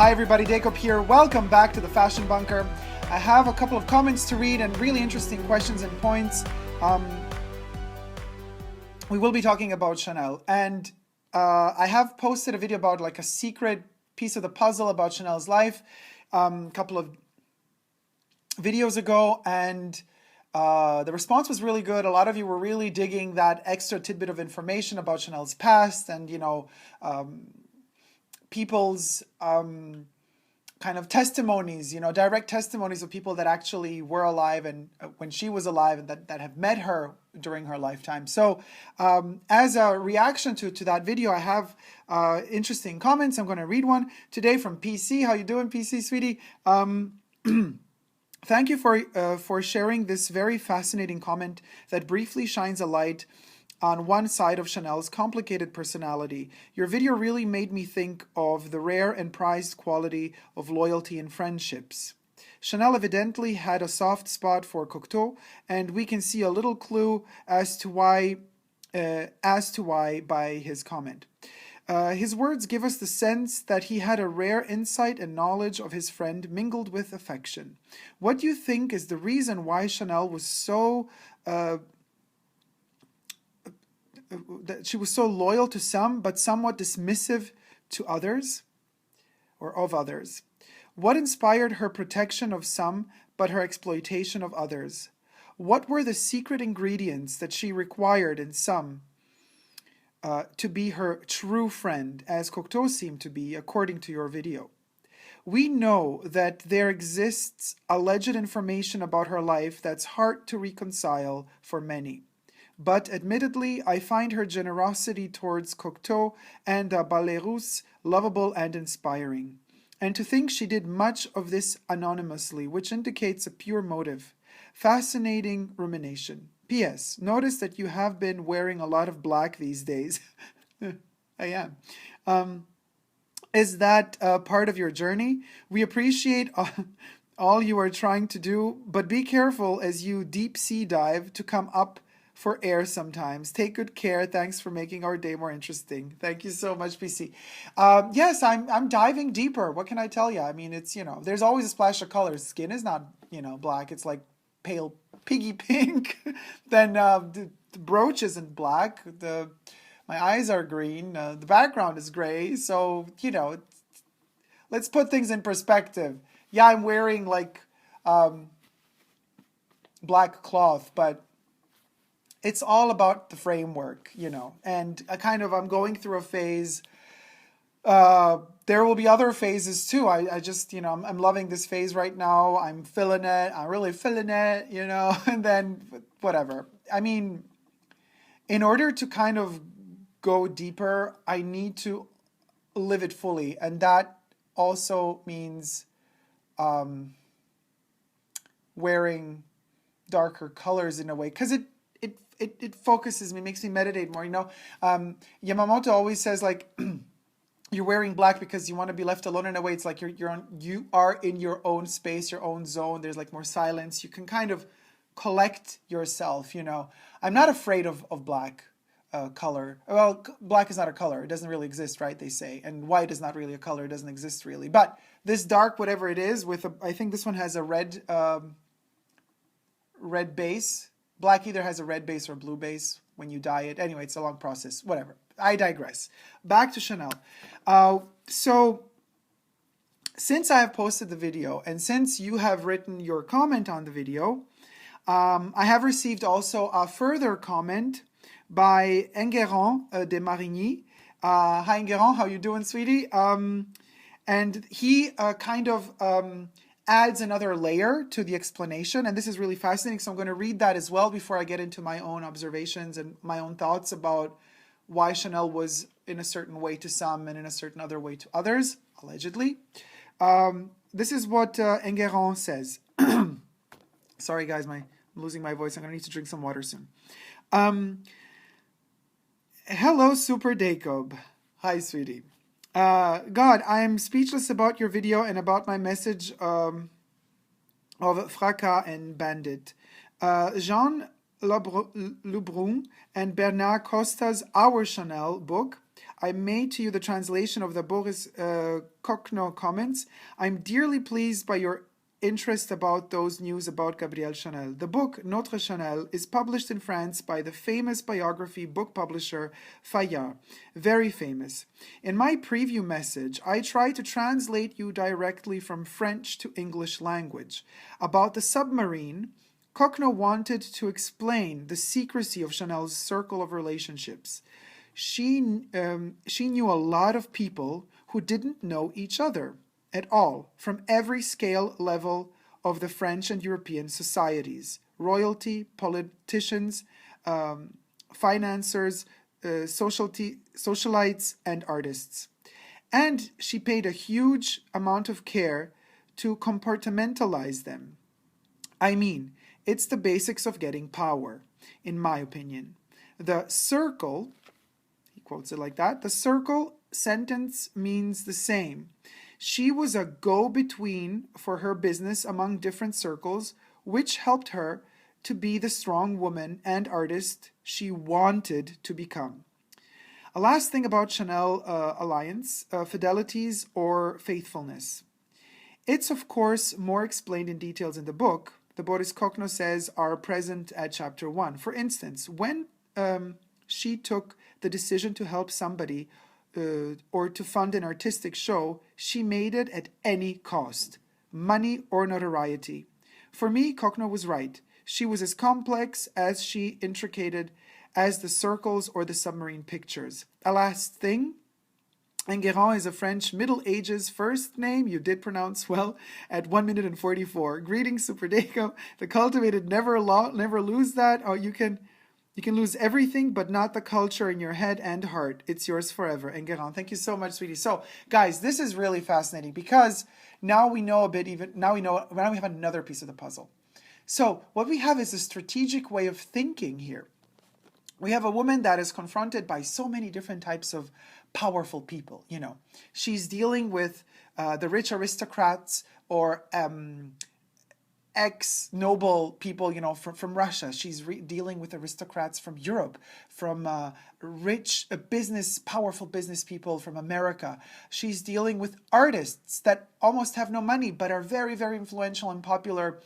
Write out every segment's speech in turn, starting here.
Hi everybody, Dacob here. Welcome back to the Fashion Bunker. I have a couple of comments to read and really interesting questions and points. We will be talking about Chanel, and I have posted a video about like a secret piece of the puzzle about Chanel's life a couple of videos ago, and the response was really good. A lot of you were really digging that extra tidbit of information about Chanel's past and, you know, people's kind of testimonies, you know, direct testimonies of people that actually were alive and when she was alive and that have met her during her lifetime. So as a reaction to that video, I have interesting comments. I'm going to read one today from PC. How you doing, PC, sweetie? Thank you for sharing this very fascinating comment that briefly shines a light on one side of Chanel's complicated personality. Your video really made me think of the rare and prized quality of loyalty in friendships. Chanel evidently had a soft spot for COCO, and we can see a little clue as to why by his comment. His words give us the sense that he had a rare insight and knowledge of his friend mingled with affection. What do you think is the reason why Chanel was so that she was so loyal to some but somewhat dismissive to others, or of others? What inspired her protection of some but her exploitation of others? What were the secret ingredients that she required in some to be her true friend, as COCO seemed to be, according to your video? We know that there exists alleged information about her life that's hard to reconcile for many. But admittedly, I find her generosity towards COCO and Balerus lovable and inspiring. And to think she did much of this anonymously, which indicates a pure motive. Fascinating rumination. P.S. Notice that you have been wearing a lot of black these days. I am. Is that part of your journey? We appreciate all you are trying to do, but be careful as you deep sea dive to come up for air sometimes. Take good care. Thanks for making our day more interesting. Thank you so much, PC. Yes, I'm diving deeper. What can I tell you? I mean, it's, you know, there's always a splash of color. Skin is not, you know, black. It's like pale piggy pink. Then the brooch isn't black. My eyes are green. The background is gray. So, you know, let's put things in perspective. Yeah, I'm wearing like black cloth, but it's all about the framework, you know, and I'm going through a phase. There will be other phases too. I just, you know, I'm loving this phase right now. I'm feeling it. I'm really feeling it, you know, and then whatever. I mean, in order to kind of go deeper, I need to live it fully. And that also means wearing darker colors in a way, because it focuses me, makes me meditate more, you know. Yamamoto always says, like, you're wearing black because you want to be left alone. In a way, it's like you are in your own space, your own zone. There's like more silence. You can kind of collect yourself, you know. I'm not afraid of black color. Well, black is not a color. It doesn't really exist, right, they say. And white is not really a color. It doesn't exist really. But this dark, whatever it is, I think this one has a red base. Black either has a red base or blue base when you dye it. Anyway, it's a long process. Whatever. I digress. Back to Chanel. So, since I have posted the video and since you have written your comment on the video, I have received also a further comment by Enguerrand de Marigny. Hi, Enguerrand. How you doing, sweetie? And he kind of adds another layer to the explanation, and this is really fascinating, so I'm going to read that as well before I get into my own observations and my own thoughts about why Chanel was in a certain way to some and in a certain other way to others, allegedly. This is what Enguerrand says. Sorry guys, I'm losing my voice. I'm going to need to drink some water soon. Hello, Super Dacob. Hi, sweetie. God, I am speechless about your video and about my message of Fracas and Bandit. Jean Lebrun and Bernard Costa's Our Chanel book I made to you the translation of the Boris Kokno comments. I'm dearly pleased by your interest about those news about Gabrielle Chanel. The book Notre Chanel is published in France by the famous biography book publisher Fayard, very famous. In my preview message, I try to translate you directly from French to English language. About the submarine, Kokno wanted to explain the secrecy of Chanel's circle of relationships. She knew a lot of people who didn't know each other at all, from every scale level of the French and European societies: royalty, politicians, financiers, socialites, and artists. And she paid a huge amount of care to compartmentalize them. I mean, it's the basics of getting power, in my opinion. The circle, he quotes it like that, the circle sentence means the same. She was a go-between for her business among different circles, which helped her to be the strong woman and artist she wanted to become. A last thing about Chanel alliance, fidelities or faithfulness. It's of course more explained in details in the book. The Boris Kokno says are present at chapter 1. For instance, when she took the decision to help somebody or to fund an artistic show, she made it at any cost, money or notoriety. For me, Kokno was right. She was as complex as she intricated as the circles or the submarine pictures. A last thing, Enguerrand is a French Middle Ages first name, you did pronounce well, at 1 minute and 44. Greetings, Super Dacob. The cultivated never lose that. Oh, you can lose everything, but not the culture in your head and heart. It's yours forever. Enguerrand, thank you so much, sweetie. So, guys, this is really fascinating because now we know a bit now we have another piece of the puzzle. So, what we have is a strategic way of thinking here. We have a woman that is confronted by so many different types of powerful people, you know. She's dealing with the rich aristocrats or ex-noble people, you know, from Russia. She's dealing with aristocrats from Europe, from rich powerful business people from America. She's dealing with artists that almost have no money but are very, very influential and popular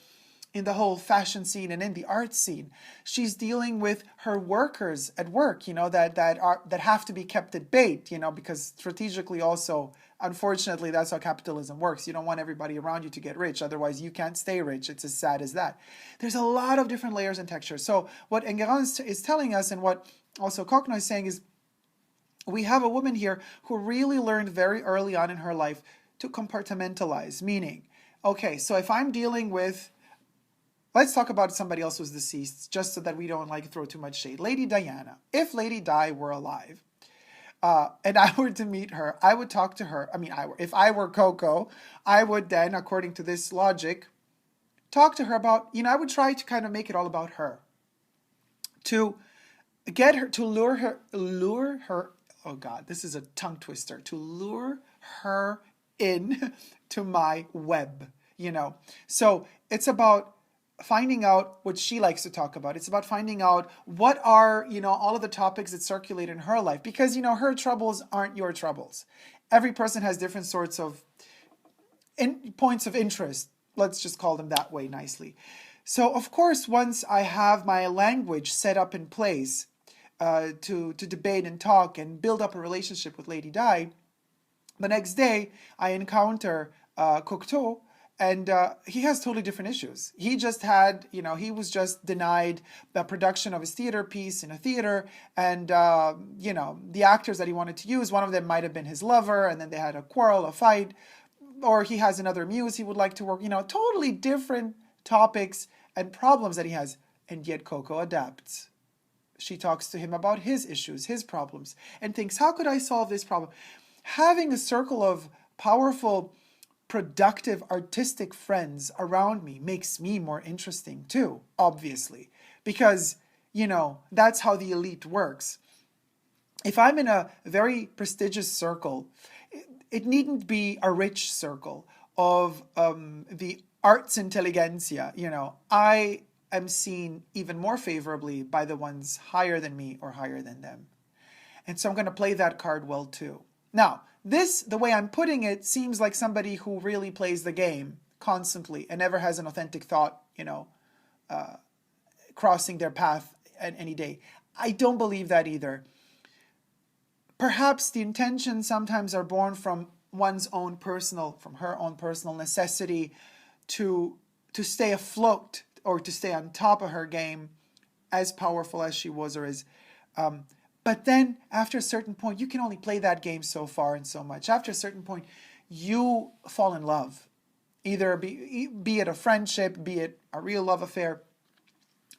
in the whole fashion scene and in the art scene. She's dealing with her workers at work, you know, that have to be kept at bay, you know, because strategically also, unfortunately, that's how capitalism works. You don't want everybody around you to get rich, otherwise you can't stay rich. It's as sad as that. There's a lot of different layers and textures. So what Enguerrand is telling us, and what also Kokno is saying, is we have a woman here who really learned very early on in her life to compartmentalize, meaning, okay, so if I'm dealing with, let's talk about somebody else who's deceased, just so that we don't throw too much shade. Lady Diana. If Lady Di were alive, and I were to meet her, I would talk to her. If I were COCO, I would then, according to this logic, talk to her about, I would try to kind of make it all about her. To get her, to lure her, oh God, this is a tongue twister, to lure her in to my web, So it's about finding out what she likes to talk about. It's about finding out what are, all of the topics that circulate in her life. Because, her troubles aren't your troubles. Every person has different sorts of points of interest. Let's just call them that way nicely. So, of course, once I have my language set up in place to debate and talk and build up a relationship with Lady Di, the next day I encounter Cocteau, and he has totally different issues. He just had, he was just denied the production of his theater piece in a theater. And, the actors that he wanted to use, one of them might have been his lover. And then they had a quarrel, a fight. Or he has another muse he would like to work, totally different topics and problems that he has. And yet Coco adapts. She talks to him about his issues, his problems, and thinks, how could I solve this problem? Having a circle of powerful, productive, artistic friends around me makes me more interesting too, obviously, because, that's how the elite works. If I'm in a very prestigious circle, it needn't be a rich circle of the arts intelligentsia. I am seen even more favorably by the ones higher than me or higher than them. And so I'm going to play that card well too. Now, this, the way I'm putting it, seems like somebody who really plays the game constantly and never has an authentic thought, crossing their path at any day. I don't believe that either. Perhaps the intentions sometimes are born from from her own personal necessity to stay afloat or to stay on top of her game, as powerful as she was or is. But then after a certain point, you can only play that game so far and so much. After a certain point, you fall in love. Either be it a friendship, be it a real love affair,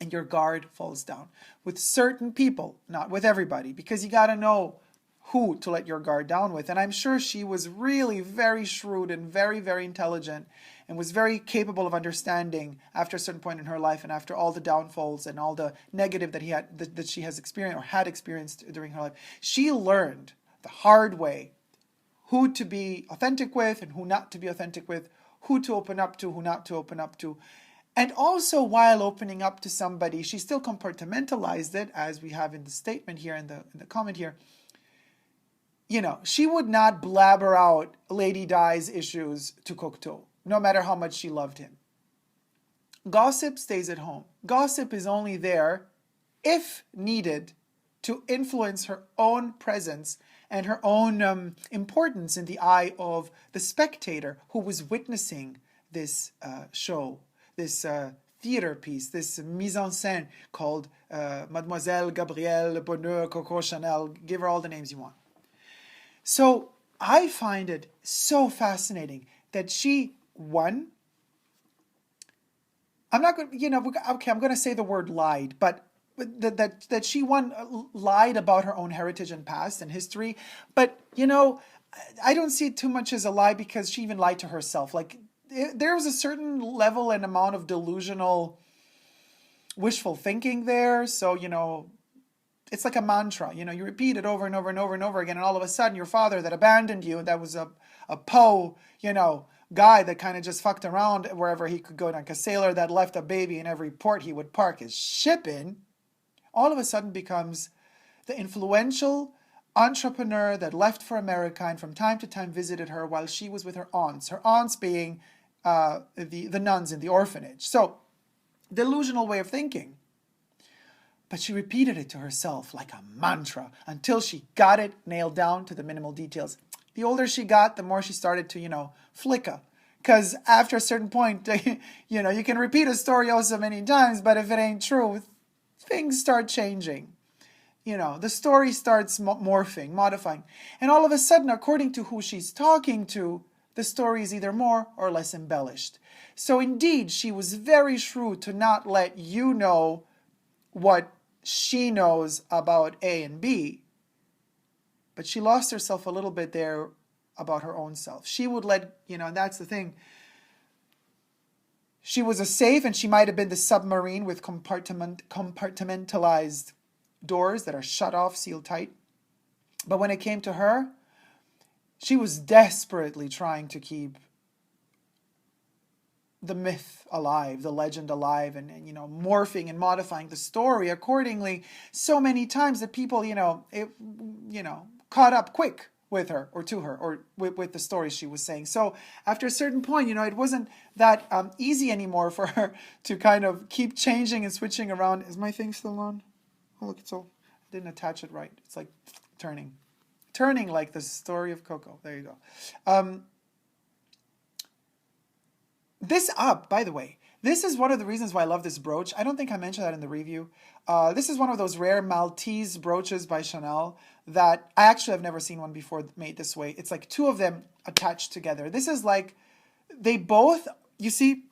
and your guard falls down. With certain people, not with everybody, because you got to know who to let your guard down with. And I'm sure she was really very shrewd and very, very intelligent and was very capable of understanding after a certain point in her life and after all the downfalls and all the negative that she has experienced or had experienced during her life. She learned the hard way who to be authentic with and who not to be authentic with, who to open up to, who not to open up to. And also, while opening up to somebody, she still compartmentalized it, as we have in the statement here, in the comment here. She would not blabber out Lady Di's issues to COCO, no matter how much she loved him. Gossip stays at home. Gossip is only there, if needed, to influence her own presence and her own importance in the eye of the spectator who was witnessing this show, this theater piece, this mise en scène called Mademoiselle Gabrielle Bonheur Coco Chanel. Give her all the names you want. So I find it so fascinating that she won. I'm not going to, okay, I'm going to say the word lied, but that she lied about her own heritage and past and history. But, I don't see it too much as a lie because she even lied to herself. Like, there was a certain level and amount of delusional wishful thinking there. So, it's like a mantra, you repeat it over and over and over and over again, and all of a sudden your father that abandoned you, that was a guy that kind of just fucked around wherever he could go, like a sailor that left a baby in every port he would park his ship in, all of a sudden becomes the influential entrepreneur that left for America and from time to time visited her while she was with her aunts being the nuns in the orphanage. So, delusional way of thinking. But she repeated it to herself like a mantra until she got it nailed down to the minimal details. The older she got, the more she started to, flicker. Because after a certain point, you can repeat a story also many times, but if it ain't true, things start changing. The story starts morphing, modifying. And all of a sudden, according to who she's talking to, the story is either more or less embellished. So indeed, she was very shrewd to not let you know what she knows about A and B, but she lost herself a little bit there about her own self. She would let, and that's the thing. She was a safe, and she might have been the submarine with compartmentalized doors that are shut off, sealed tight. But when it came to her, she was desperately trying to keep the myth alive, the legend alive, and morphing and modifying the story accordingly so many times that people, caught up quick with her or to her or with the stories she was saying. So after a certain point, it wasn't that easy anymore for her to kind of keep changing and switching around. Is my thing still on? Oh, look, I didn't attach it right. It's like turning like the story of COCO. There you go. By the way, this is one of the reasons why I love this brooch. I don't think I mentioned that in the review. This is one of those rare Maltese brooches by Chanel that I actually have never seen one before made this way. It's like two of them attached together. This is like, you see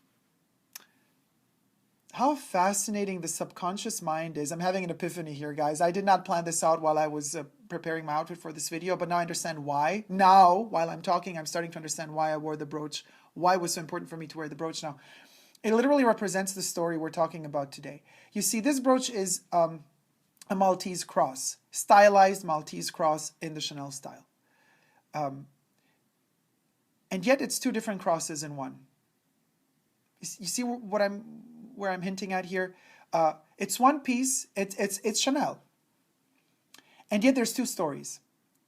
how fascinating the subconscious mind is. I'm having an epiphany here, guys. I did not plan this out while I was preparing my outfit for this video, but now I understand why. Now, while I'm talking, I'm starting to understand why I wore the brooch, why it was so important for me to wear the brooch now. It literally represents the story we're talking about today. You see, this brooch is a Maltese cross, stylized Maltese cross in the Chanel style. And yet it's two different crosses in one. You see where I'm hinting at here? It's one piece, it's Chanel. And yet there's two stories.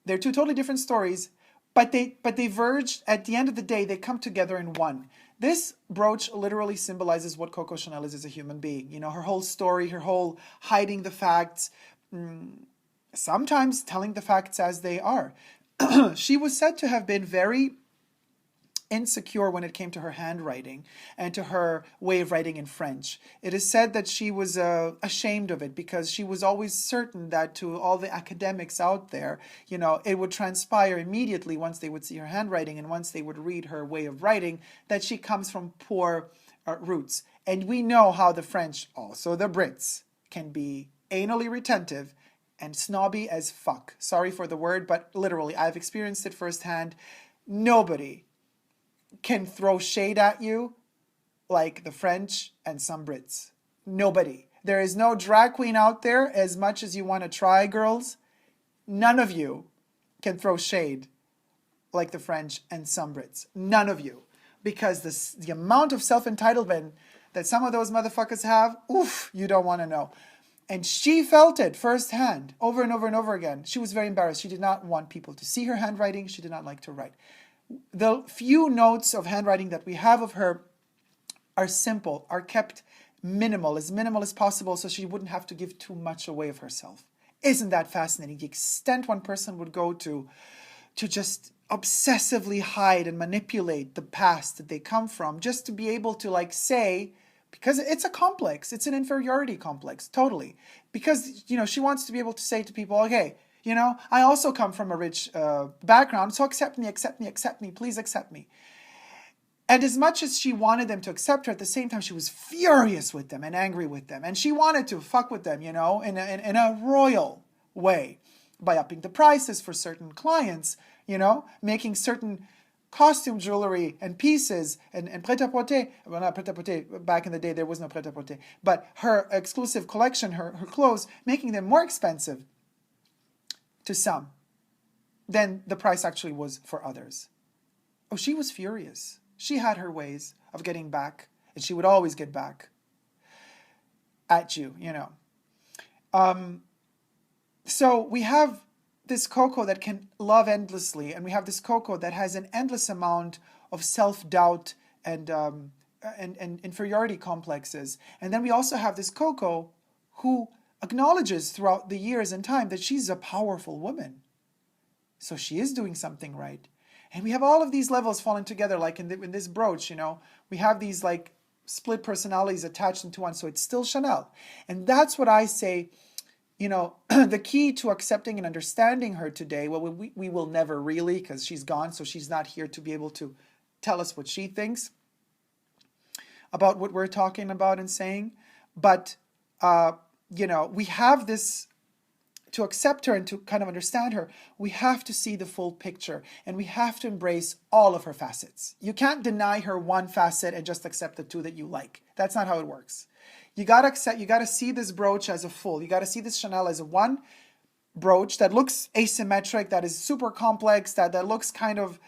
They're two totally different stories, but they verge, at the end of the day, they come together in one. This brooch literally symbolizes what Coco Chanel is as a human being. You know, her whole story, her whole hiding the facts, sometimes telling the facts as they are. She was said to have been very insecure when it came to her handwriting and to her way of writing in French. It is said that she was ashamed of it because she was always certain that to all the academics out there, you know, it would transpire immediately once they would see her handwriting and once they would read her way of writing that she comes from poor roots. And we know how the French, also the Brits, can be anally retentive and snobby as fuck. Sorry for the word, but literally, I've experienced it firsthand. Nobody can throw shade at you like the French and some Brits. Nobody. There is no drag queen out there, as much as you want to try, girls. None of you can throw shade like the French and some Brits. None of you. Because the amount of self-entitlement that some of those motherfuckers have, oof, you don't want to know. And she felt it firsthand, over and over and over again. She was very embarrassed. She did not want people to see her handwriting. She did not like to write. The few notes of handwriting that we have of her are simple, are kept minimal as possible, so she wouldn't have to give too much away of herself. Isn't that fascinating? The extent one person would go to just obsessively hide and manipulate the past that they come from, just to be able to like say, because it's a complex, it's an inferiority complex, totally. Because, you know, she wants to be able to say to people, okay, you know, I also come from a rich background, so accept me, please accept me. And as much as she wanted them to accept her, at the same time, she was furious with them and angry with them. And she wanted to fuck with them, you know, in a royal way by upping the prices for certain clients, you know, making certain costume jewelry and pieces and prêt-à-porter. Well, not prêt-à-porter. Back in the day, there was no prêt-à-porter. But her exclusive collection, her clothes, making them more expensive to some than the price actually was for others. Oh, she was furious. She had her ways of getting back, and she would always get back at you, you know. So we have this Coco that can love endlessly, and we have this Coco that has an endless amount of self-doubt and inferiority complexes. And then we also have this Coco who acknowledges throughout the years and time that she's a powerful woman. So she is doing something right. And we have all of these levels falling together, like in this brooch, you know. We have these like split personalities attached into one, so it's still Chanel. And that's what I say, you know, the key to accepting and understanding her today, well, we will never really, because she's gone, so she's not here to be able to tell us what she thinks about what we're talking about and saying. But, you know, we have this, to accept her and to kind of understand her, we have to see the full picture and we have to embrace all of her facets. You can't deny her one facet and just accept the two that you like. That's not how it works. You gotta accept, you gotta see this brooch as a full. You gotta see this Chanel as a one brooch that looks asymmetric, that is super complex, that looks kind of,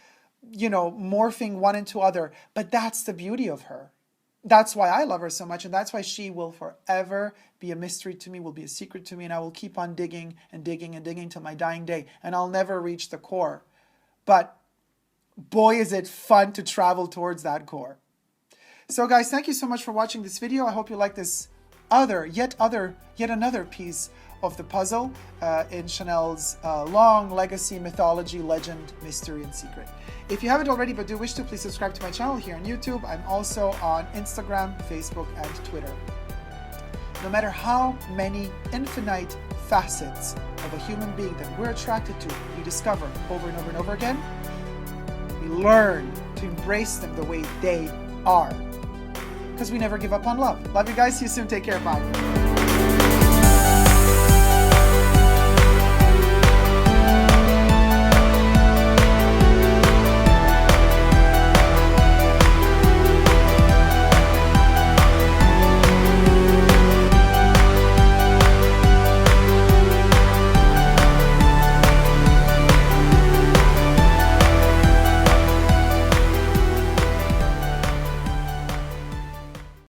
you know, morphing one into other. But that's the beauty of her. That's why I love her so much, and that's why she will forever be a mystery to me, will be a secret to me, and I will keep on digging and digging and digging till my dying day, and I'll never reach the core. But boy, is it fun to travel towards that core. So guys, thank you so much for watching this video. I hope you like this yet another piece of the puzzle in Chanel's long legacy, mythology, legend, mystery, and secret. If you haven't already but do wish to, please subscribe to my channel here on YouTube. I'm also on Instagram, Facebook, and Twitter. No matter how many infinite facets of a human being that we're attracted to, we discover over and over and over again, we learn to embrace them the way they are. Because we never give up on love. Love you guys. See you soon. Take care. Bye.